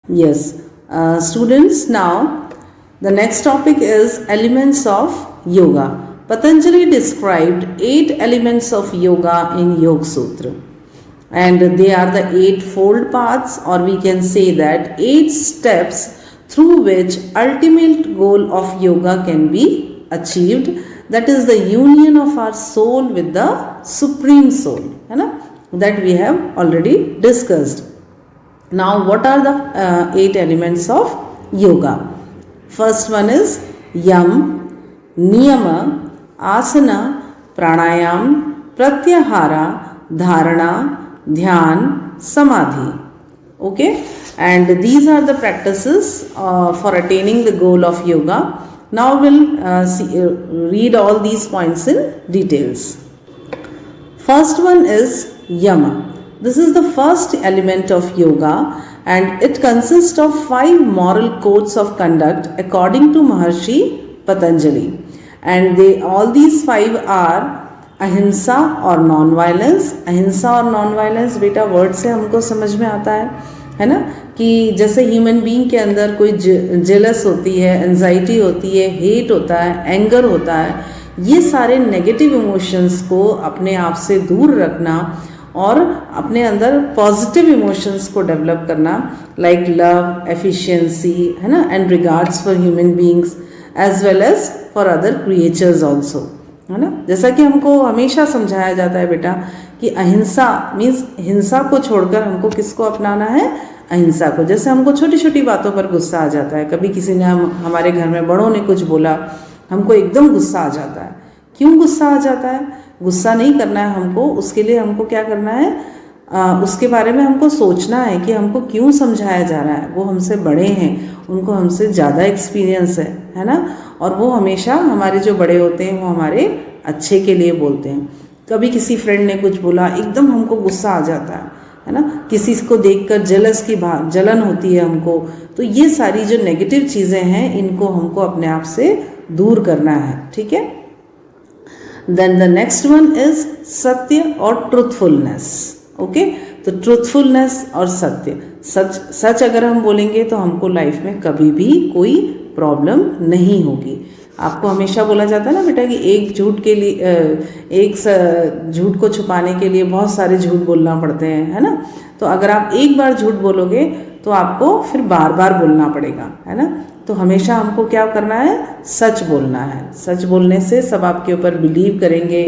Yes, students, now the next topic is elements of yoga. Patanjali described 8 elements of yoga in Yoga Sutra, and they are the eightfold paths, or we can say that 8 steps through which ultimate goal of yoga can be achieved. That is the union of our soul with the supreme soul, है ना? That we have already discussed. Now, what are the 8 elements of yoga? First one is yam, niyama, asana, pranayam, pratyahara, dharana, dhyan, samadhi. Okay, and these are the practices for attaining the goal of yoga. Now we'll read all these points in details. First one is yama. This is the first element of yoga, and it consists of 5 moral codes of conduct according to Maharshi Patanjali. And all these 5 are ahimsa or non-violence. अहिंसा और non-violence बेटा word से हमको समझ में आता है ना? कि जैसे ह्यूमन बीइंग के अंदर कोई जेलस होती है, एंजाइटी होती है, हेट होता है, एंगर होता है, ये सारे नेगेटिव इमोशंस को अपने आप से दूर रखना और अपने अंदर पॉजिटिव इमोशंस को डेवलप करना, लाइक लव, एफिशिएंसी, है ना, and regards for human beings as well as for other creatures also, है ना. जैसा कि हमको हमेशा समझाया जाता है बेटा कि अहिंसा मीन्स हिंसा को छोड़कर हमको किसको अपनाना है? अहिंसा को. जैसे हमको छोटी छोटी बातों पर गुस्सा आ जाता है, कभी किसी ने हमारे घर में बड़ों ने कुछ बोला, हमको एकदम गुस्सा आ जाता है. क्यों गुस्सा आ जाता है? गुस्सा नहीं करना है हमको, उसके लिए हमको क्या करना है? उसके बारे में हमको सोचना है कि हमको क्यों समझाया जा रहा है. वो हमसे बड़े हैं, उनको हमसे ज़्यादा एक्सपीरियंस है ना, और वो हमेशा हमारे जो बड़े होते हैं वो हमारे अच्छे के लिए बोलते हैं. कभी किसी फ्रेंड ने कुछ बोला, एकदम हमको गुस्सा आ जाता है ना, किसी को देखकर जेलस की जलन होती है हमको. तो ये सारी जो नेगेटिव चीज़ें हैं इनको हमको अपने आप से दूर करना है. ठीक है. Then the next one is सत्य और ट्रूथफुलनेस. ओके, तो ट्रूथफुलनेस और सत्य, सच अगर हम बोलेंगे तो हमको लाइफ में कभी भी कोई प्रॉब्लम नहीं होगी. आपको हमेशा बोला जाता है ना बेटा कि एक झूठ के लिए एक झूठ को छुपाने के लिए बहुत सारे झूठ बोलना पड़ते हैं, है ना. तो अगर आप एक बार झूठ बोलोगे तो आपको फिर बार बार बोलना पड़ेगा, है ना. तो हमेशा हमको क्या करना है? सच बोलना है. सच बोलने से सब आपके ऊपर बिलीव करेंगे,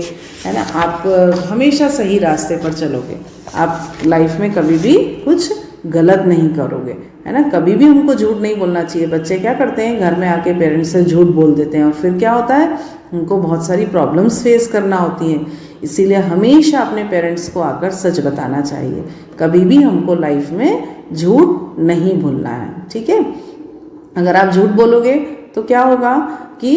है ना. आप हमेशा सही रास्ते पर चलोगे, आप लाइफ में कभी भी कुछ गलत नहीं करोगे, है ना. कभी भी हमको झूठ नहीं बोलना चाहिए. बच्चे क्या करते हैं, घर में आके पेरेंट्स से झूठ बोल देते हैं और फिर क्या होता है, उनको बहुत सारी प्रॉब्लम्स फेस करना होती हैं. इसीलिए हमेशा अपने पेरेंट्स को आकर सच बताना चाहिए. कभी भी हमको लाइफ में झूठ नहीं बोलना है. ठीक है. अगर आप झूठ बोलोगे तो क्या होगा कि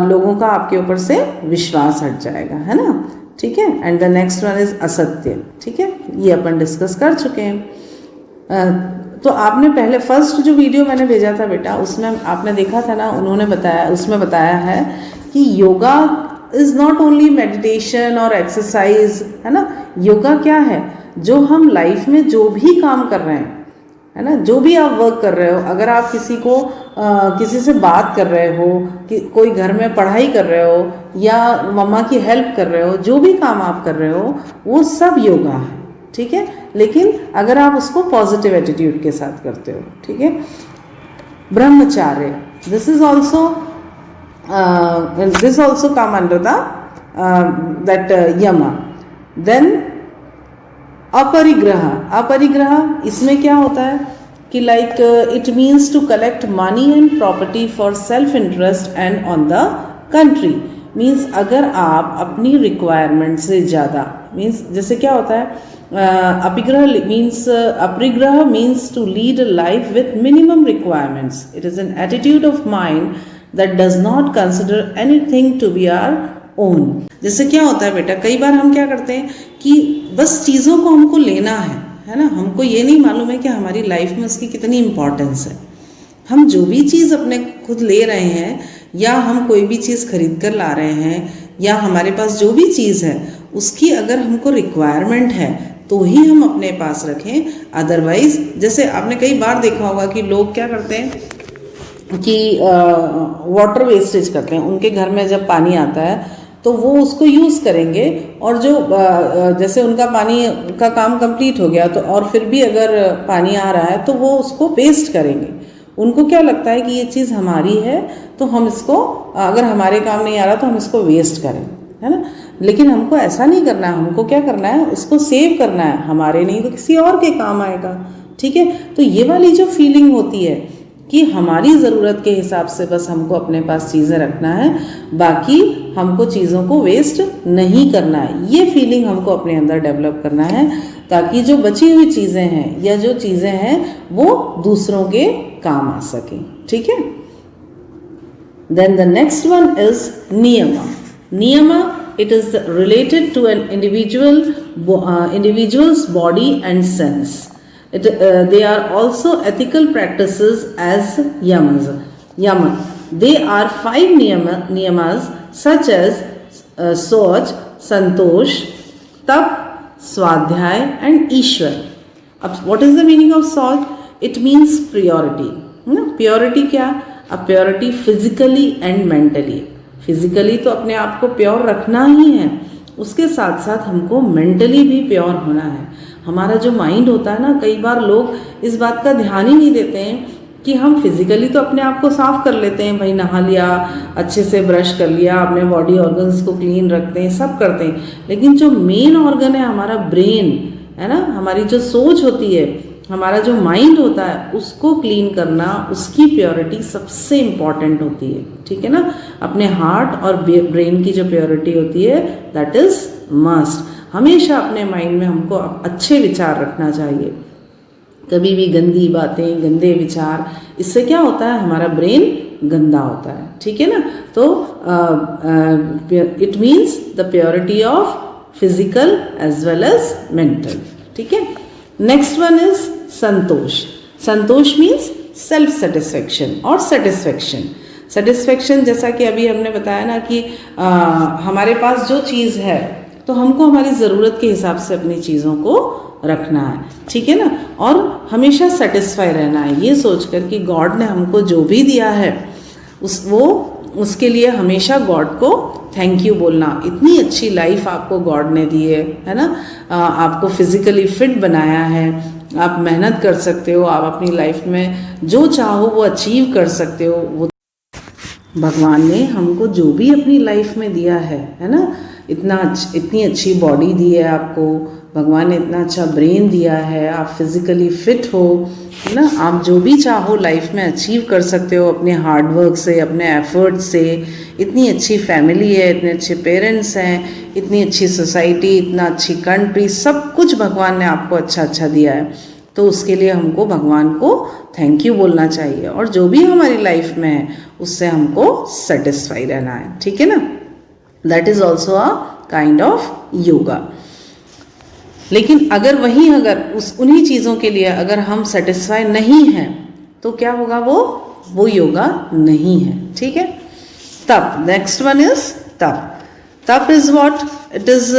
लोगों का आपके ऊपर से विश्वास हट जाएगा, है ना. ठीक है. And the next one is असत्य. ठीक है, ये अपन डिस्कस कर चुके हैं. तो आपने पहले फर्स्ट जो वीडियो मैंने भेजा था बेटा, उसमें आपने देखा था ना, उन्होंने बताया, उसमें बताया है कि yoga is not only meditation और एक्सरसाइज, है ना. योगा क्या है? जो हम लाइफ में जो भी काम कर रहे हैं, है ना, जो भी आप वर्क कर रहे हो, अगर आप किसी से बात कर रहे हो, कि कोई घर में पढ़ाई कर रहे हो या मम्मा की हेल्प कर रहे हो, जो भी काम आप कर रहे हो वो सब योगा है. ठीक है. लेकिन अगर आप उसको पॉजिटिव एटीट्यूड के साथ करते हो. ठीक है. Brahmacharya, this also come under that yama. Then aparigraha, इसमें क्या होता है कि like it means to collect money and property for self interest and on the country. Means अगर आप अपनी रिक्वायरमेंट से ज़्यादा, मीन्स जैसे क्या होता है, aparigraha means to lead a life with minimum requirements. It is an attitude of mind that does not consider anything to be our own. जैसे क्या होता है बेटा, कई बार हम क्या करते हैं कि बस चीज़ों को हमको लेना है ना, हमको ये नहीं मालूम है कि हमारी लाइफ में उसकी कितनी इम्पोर्टेंस है. हम जो भी चीज़ अपने खुद ले रहे हैं, या हम कोई भी चीज़ खरीद कर ला रहे हैं, या हमारे पास जो भी चीज़ है उसकी अगर हमको रिक्वायरमेंट है तो ही हम अपने पास रखें, अदरवाइज जैसे आपने कई बार देखा होगा कि लोग क्या करते हैं कि वाटर वेस्टेज करते हैं। उनके घर में जब पानी आता है तो वो उसको यूज़ करेंगे, और जो जैसे उनका पानी का काम कंप्लीट हो गया तो और फिर भी अगर पानी आ रहा है तो वो उसको वेस्ट करेंगे। उनको क्या लगता है कि ये चीज़ हमारी है तो हम इसको, अगर हमारे काम नहीं आ रहा तो हम इसको वेस्ट करें, है ना। लेकिन हमको ऐसा नहीं करना है, हमको क्या करना है, उसको सेव करना है, हमारे नहीं तो किसी और के काम आएगा, ठीक है। तो ये वाली जो फीलिंग होती है कि हमारी ज़रूरत के हिसाब से बस हमको अपने पास चीज़ें रखना है, बाकी हमको चीज़ों को वेस्ट नहीं करना है, ये फीलिंग हमको अपने अंदर डेवलप करना है, ताकि जो बची हुई चीज़ें हैं या जो चीज़ें हैं वो दूसरों के काम आ सके, ठीक है। Then the next one is niyama. Niyama, it is related to an individual's body and sense. They are also ethical practices as yamas. They are 5 niyamas such as Soch, Santosh, Tap, Swadhyay and Ishwar. What is the meaning of Soch? It means purity. Purity क्या? A purity physically and mentally. Physically तो अपने आप को pure रखना ही है, उसके साथ साथ हमको मेंटली भी प्योर होना है। हमारा जो माइंड होता है ना, कई बार लोग इस बात का ध्यान ही नहीं देते हैं कि हम फिजिकली तो अपने आप को साफ कर लेते हैं, भाई नहा लिया, अच्छे से ब्रश कर लिया, अपने बॉडी ऑर्गन्स को क्लीन रखते हैं, सब करते हैं, लेकिन जो मेन ऑर्गन है हमारा ब्रेन है ना, हमारी जो सोच होती है, हमारा जो माइंड होता है, उसको क्लीन करना, उसकी प्योरिटी सबसे इम्पॉर्टेंट होती है, ठीक है ना। अपने हार्ट और ब्रेन की जो प्योरिटी होती है, दैट इज मस्ट। हमेशा अपने माइंड में हमको अच्छे विचार रखना चाहिए, कभी भी गंदी बातें, गंदे विचार, इससे क्या होता है, हमारा ब्रेन गंदा होता है, ठीक है ना। तो it means the purity of physical as well as mental, ठीक है। Next one is santosh. Santosh means self satisfaction और सेटिस्फेक्शन। सेटिस्फेक्शन जैसा कि अभी हमने बताया ना कि हमारे पास जो चीज़ है तो हमको हमारी ज़रूरत के हिसाब से अपनी चीज़ों को रखना है, ठीक है ना, और हमेशा सेटिस्फाई रहना है, ये सोचकर कि गॉड ने हमको जो भी दिया है उसके लिए हमेशा गॉड को थैंक यू बोलना। इतनी अच्छी लाइफ आपको गॉड ने दी है ना, आपको फिजिकली फिट बनाया है, आप मेहनत कर सकते हो, आप अपनी लाइफ में जो चाहो वो अचीव कर सकते हो। वो भगवान ने हमको जो भी अपनी लाइफ में दिया है ना, इतनी अच्छी बॉडी दी है आपको, भगवान ने इतना अच्छा ब्रेन दिया है, आप फिजिकली फिट हो, है ना, आप जो भी चाहो लाइफ में अचीव कर सकते हो अपने हार्डवर्क से, अपने एफर्ट से। इतनी अच्छी फैमिली है, इतने अच्छे पेरेंट्स हैं, इतनी अच्छी सोसाइटी, इतना अच्छी कंट्री, सब कुछ भगवान ने आपको अच्छा अच्छा दिया है, तो उसके लिए हमको भगवान को थैंक यू बोलना चाहिए, और जो भी हमारी लाइफ में है उससे हमको सेटिस्फाई रहना है, ठीक है ना। That is also a kind of yoga. लेकिन अगर उन्हीं चीज़ों के लिए अगर हम सेटिस्फाई नहीं हैं तो क्या होगा, वो योगा नहीं है, ठीक है। तप, नेक्स्ट वन इज तप। तप is what? It is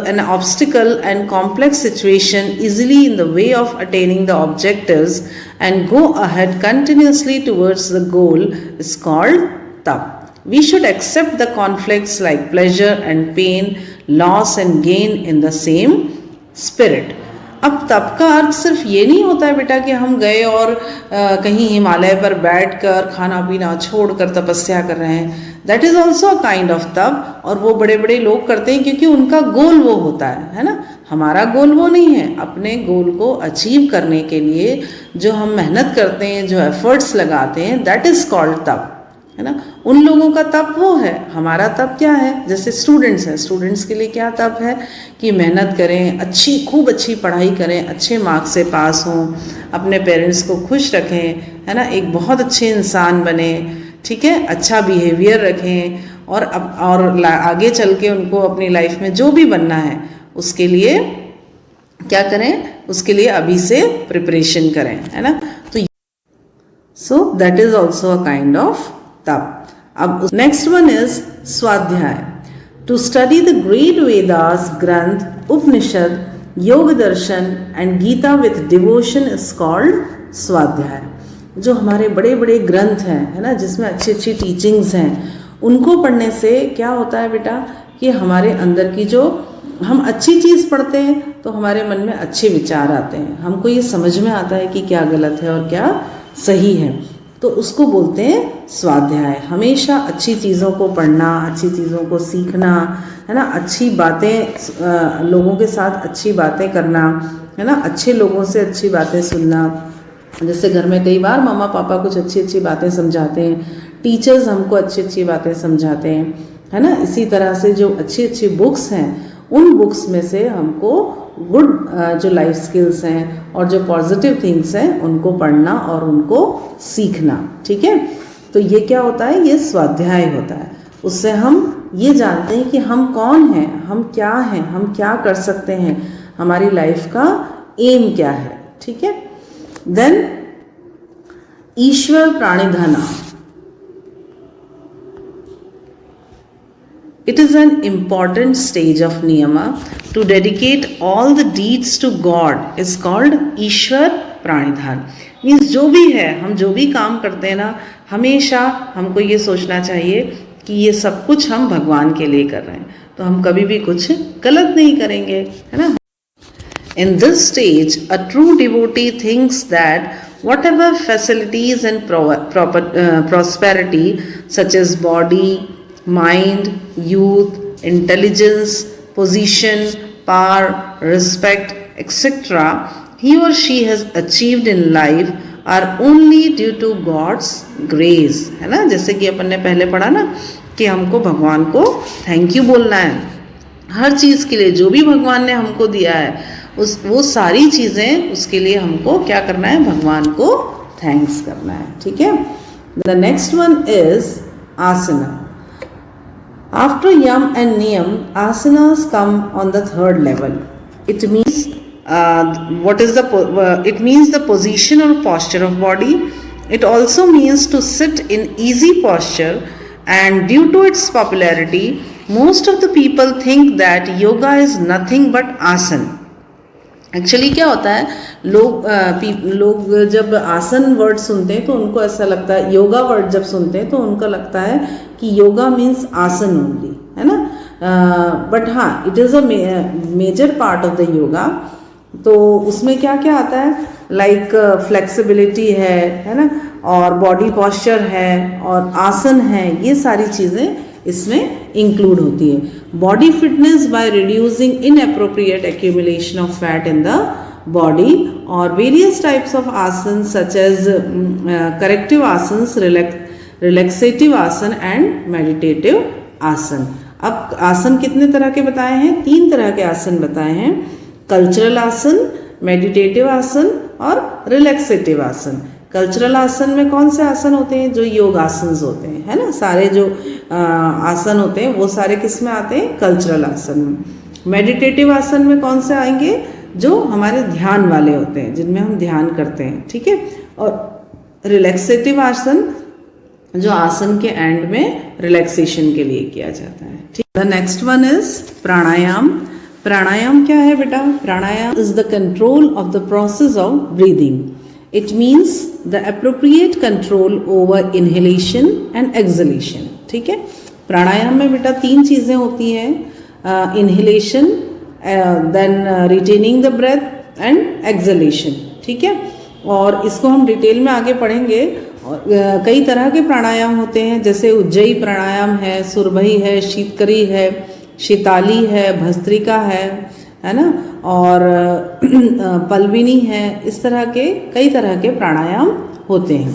an obstacle and complex situation easily in the way of attaining the objectives and go ahead continuously towards the goal is called tap. We should accept the conflicts like pleasure and pain, loss and gain in the same spirit. अब तप का अर्थ सिर्फ ये नहीं होता है बेटा कि हम गए और कहीं हिमालय पर बैठकर खाना पीना छोड़कर तपस्या कर रहे हैं। That is also a kind of तप, और वो बड़े बड़े लोग करते हैं क्योंकि उनका गोल वो होता है ना। हमारा गोल वो नहीं है। अपने गोल को अचीव करने के लिए जो हम मेहनत करते हैं, जो एफर्ट्स लगाते हैं, दैट इज़ कॉल्ड तप, है ना। उन लोगों का तप वो है। हमारा तप क्या है? जैसे स्टूडेंट्स हैं, स्टूडेंट्स के लिए क्या तप है कि मेहनत करें, खूब अच्छी पढ़ाई करें, अच्छे मार्क्स से पास हों, अपने पेरेंट्स को खुश रखें, है ना, एक बहुत अच्छे इंसान बने, ठीक है, अच्छा बिहेवियर रखें, और आगे चल के उनको अपनी लाइफ में जो भी बनना है उसके लिए क्या करें, उसके लिए अभी से प्रिपरेशन करें, है ना। तो so that is also a kind of tapa. अब next one is swadhyaya. To study the great Vedas granth Upanishad yoga darshan and Gita with devotion is called swadhyaya. जो हमारे बड़े बड़े ग्रंथ हैं, है ना, जिसमें अच्छी अच्छी टीचिंग्स हैं, उनको पढ़ने से क्या होता है बेटा कि हमारे अंदर की जो हम अच्छी चीज़ पढ़ते हैं तो हमारे मन में अच्छे विचार आते हैं, हमको ये समझ में आता है कि क्या गलत है और क्या सही है, तो उसको बोलते हैं स्वाध्याय। हमेशा अच्छी चीज़ों को पढ़ना, अच्छी चीज़ों को सीखना, है ना, अच्छी बातें, लोगों के साथ अच्छी बातें करना, है ना, अच्छे लोगों से अच्छी बातें सुनना। जैसे घर में कई बार मम्मा पापा कुछ अच्छी अच्छी बातें समझाते हैं, टीचर्स हमको अच्छी अच्छी बातें समझाते हैं, है ना। इसी तरह से जो अच्छी अच्छी बुक्स हैं, उन बुक्स में से हमको गुड जो लाइफ स्किल्स हैं और जो पॉजिटिव थिंग्स हैं उनको पढ़ना और उनको सीखना, ठीक है। तो ये क्या होता है, ये स्वाध्याय होता है। उससे हम ये जानते हैं कि हम कौन हैं, हम क्या हैं, हम क्या कर सकते हैं, हमारी लाइफ का एम क्या है, ठीक है। Then Ishwar pranidhana, it is an important stage of niyama to dedicate all the deeds to God is called Ishwar pranidhan. Means जो भी है, हम जो भी काम करते हैं ना, हमेशा हमको ये सोचना चाहिए कि ये सब कुछ हम भगवान के लिए कर रहे हैं, तो हम कभी भी कुछ गलत नहीं करेंगे, है ना। In this stage, a true devotee thinks that whatever facilities and prosperity such as body, mind, youth, intelligence, position, power, respect, etc. he or she has achieved in life are only due to God's grace, है ना। जैसे कि अपन ने पहले पढ़ा ना कि हमको भगवान को थैंक यू बोलना है हर चीज़ के लिए, जो भी भगवान ने हमको दिया है वो सारी चीज़ें, उसके लिए हमको क्या करना है, भगवान को थैंक्स करना है, ठीक है। The next one is asana. After yam and niyam, asanas come on the third level. It means it means the position or posture of body. It also means to sit in easy posture, and due to its popularity, most of the people think that yoga is nothing but asana. Actually क्या होता है, लोग जब आसन word सुनते हैं तो उनको ऐसा लगता है, योगा वर्ड जब सुनते हैं तो उनको लगता है कि योगा मीन्स आसन ओनली, है ना। बट हाँ, it is a major part of the yoga. तो उसमें क्या क्या आता है, लाइक फ्लेक्सिबिलिटी है ना, और बॉडी पॉस्चर है और आसन है, ये सारी चीज़ें इसमें इंक्लूड होती है। Body fitness by reducing inappropriate accumulation of fat in the body, और वेरियस टाइप्स ऑफ आसन सच एज करेक्टिव आसन, रिलैक्सेटिव आसन एंड मेडिटेटिव आसन। अब आसन कितने तरह के बताए हैं, 3 तरह के आसन बताए हैं, कल्चरल आसन, मेडिटेटिव आसन और रिलैक्सेटिव आसन। कल्चरल आसन में कौन से आसन होते हैं, जो योग आसन होते हैं, है ना। सारे जो आसन होते हैं वो सारे किस में आते हैं, कल्चरल आसन में। मेडिटेटिव आसन में कौन से आएंगे, जो हमारे ध्यान वाले होते हैं, जिनमें हम ध्यान करते हैं, ठीक है। और रिलैक्सेटिव आसन, जो आसन के एंड में रिलैक्सेशन के लिए किया जाता है, ठीक। The next one is pranayama. Pranayama क्या है बेटा, pranayama is the control of the process of breathing. It means the appropriate control over inhalation and exhalation, ठीक है। प्राणायाम में बेटा 3 चीज़ें होती हैं, inhalation, then retaining the breath and exhalation, ठीक है। और इसको हम डिटेल में आगे पढ़ेंगे। कई तरह के प्राणायाम होते हैं, जैसे उज्जयी प्राणायाम है, सुरभई है, शीतकरी है, शीताली है, भस्त्रिका है ना, और पल्विनी है। इस तरह के कई तरह के प्राणायाम होते हैं।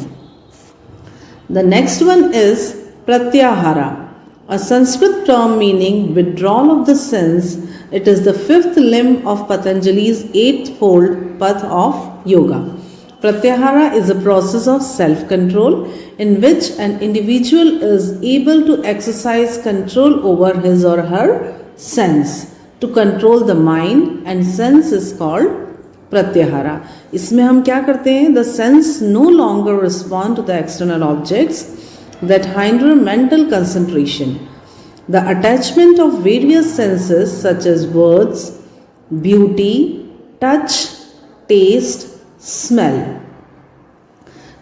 The next one is pratyahara, a Sanskrit term meaning withdrawal of the sense. It is the 5th limb of Patanjali's 8-fold path of yoga. Pratyahara is a process of self-control in which an individual is able to exercise control over his or her sense. To control the mind and sense is called pratyahara. इसमें हम क्या करते हैं, the sense no longer respond to the external objects that hinder mental concentration. The attachment of various senses such as words, beauty, touch, taste, smell.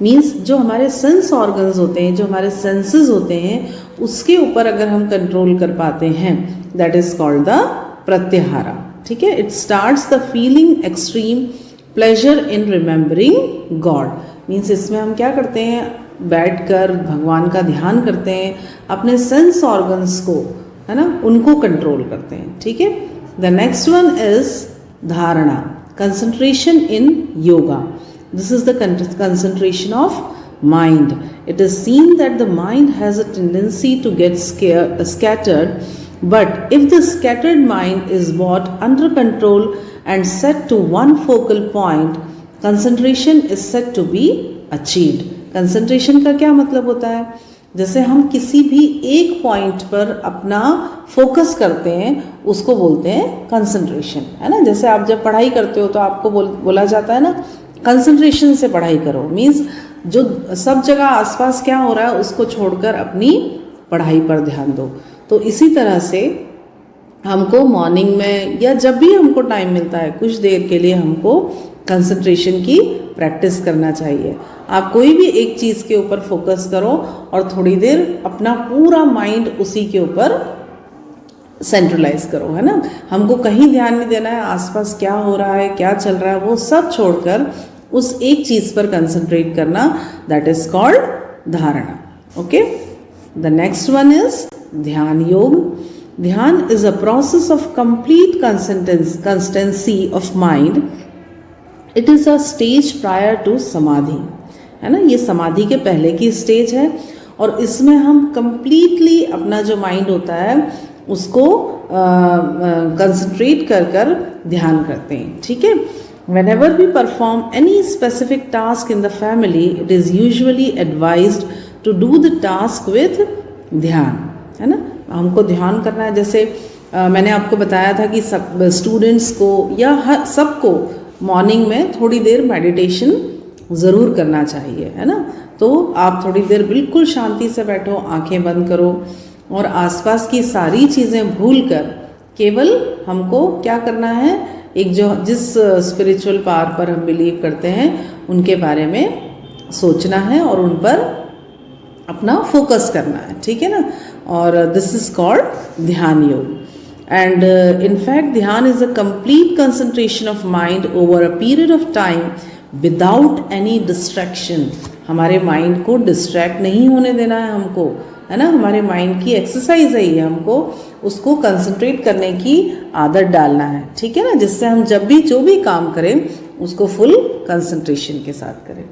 Means जो हमारे sense organs होते हैं, जो हमारे सेंसेस होते हैं, उसके ऊपर अगर हम कंट्रोल कर पाते हैं, that is called the pratyahara. ठीक है, it starts the feeling extreme pleasure in remembering God. Means इसमें हम क्या करते हैं, बैठकर भगवान का ध्यान करते हैं, अपने सेंस ऑर्गन्स को, है ना, उनको कंट्रोल करते हैं। ठीक है, द नेक्स्ट वन इज धारणा, concentration in yoga. This is the concentration of mind. It is seen that the mind has a tendency to get scattered, but if the scattered mind is brought under control and set to one focal point, concentration is said to be achieved. Concentration का क्या मतलब होता है? जैसे हम किसी भी एक पॉइंट पर अपना फोकस करते हैं, उसको बोलते हैं कंसंट्रेशन, है ना। जैसे आप जब पढ़ाई करते हो तो आपको बोला जाता है ना, कंसंट्रेशन से पढ़ाई करो। मीन्स जो सब जगह आसपास क्या हो रहा है उसको छोड़कर अपनी पढ़ाई पर ध्यान दो। तो इसी तरह से हमको मॉर्निंग में या जब भी हमको टाइम मिलता है, कुछ देर के लिए हमको कंसंट्रेशन की प्रैक्टिस करना चाहिए। आप कोई भी एक चीज़ के ऊपर फोकस करो और थोड़ी देर अपना पूरा माइंड उसी के ऊपर सेंट्रलाइज करो, है ना। हमको कहीं ध्यान नहीं देना है, आसपास क्या हो रहा है, क्या चल रहा है, वो सब छोड़कर उस एक चीज़ पर कंसंट्रेट करना, that is called dharana. Okay, the next one is dhyan yog. Dhyan is a process of complete consistency of mind. It is a stage prior to samadhi, है ना। ये समाधि के पहले की स्टेज है और इसमें हम कंप्लीटली अपना जो माइंड होता है उसको कंसंट्रेट कर ध्यान करते हैं। ठीक है, whenever we perform any specific task in the family, it is usually advised to do the task with ध्यान, है ना। हमको ध्यान करना है। जैसे मैंने आपको बताया था कि सब स्टूडेंट्स को या सबको मॉर्निंग में थोड़ी देर मेडिटेशन ज़रूर करना चाहिए, है ना। तो आप थोड़ी देर बिल्कुल शांति से बैठो, आंखें बंद करो और आसपास की सारी चीज़ें भूलकर केवल हमको क्या करना है, एक जिस स्पिरिचुअल पावर पर हम बिलीव करते हैं उनके बारे में सोचना है और उन पर अपना फोकस करना है। ठीक है ना। और दिस इज कॉल्ड ध्यान योग। एंड इन फैक्ट ध्यान is a complete concentration of mind over a period of time without any distraction. हमारे माइंड को डिस्ट्रैक्ट नहीं होने देना है हमको, है ना। हमारे माइंड की एक्सरसाइज है ये, हमको उसको कंसंट्रेट करने की आदत डालना है। ठीक है ना, जिससे हम जब भी जो भी काम करें उसको फुल कंसंट्रेशन के साथ करें।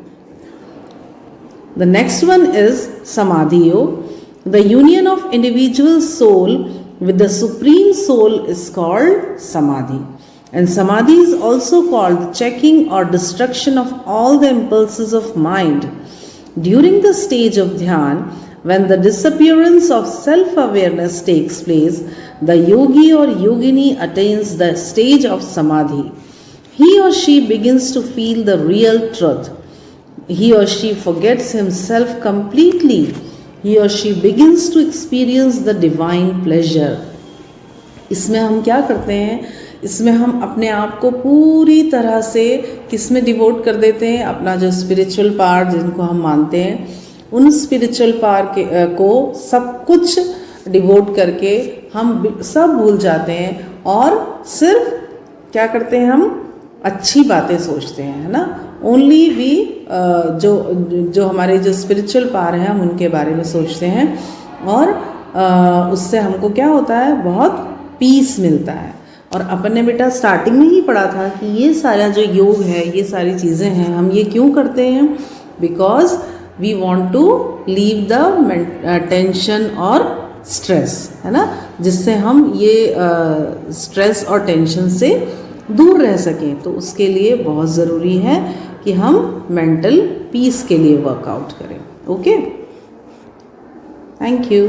The next one is samadhi yog. The union of individual soul with the supreme soul is called samadhi, and samadhi is also called the checking or destruction of all the impulses of mind. During the stage of dhyan, when the disappearance of self-awareness takes place, the yogi or yogini attains the stage of samadhi. He or she begins to feel the real truth. He or she forgets himself completely. He or she begins to experience the divine pleasure. इसमें हम क्या करते हैं, इसमें हम अपने आप को पूरी तरह से किसमें डिवोट कर देते हैं, अपना जो स्पिरिचुअल पार्ट जिनको हम मानते हैं उन स्पिरिचुअल पार्ट को सब कुछ डिवोट करके हम सब भूल जाते हैं और सिर्फ क्या करते हैं, हम अच्छी बातें सोचते हैं, है ना। ओनली वी जो हमारे जो स्पिरिचुअल पार हैं हम उनके बारे में सोचते हैं और उससे हमको क्या होता है, बहुत पीस मिलता है। और अपन ने बेटा स्टार्टिंग में ही पढ़ा था कि ये सारा जो योग है, ये सारी चीज़ें हैं, हम ये क्यों करते हैं, because we want to leave the tension और स्ट्रेस, है ना, जिससे हम ये स्ट्रेस और टेंशन से दूर रह सकें। तो उसके लिए बहुत ज़रूरी है कि हम मेंटल पीस के लिए वर्कआउट करें। Okay, thank you.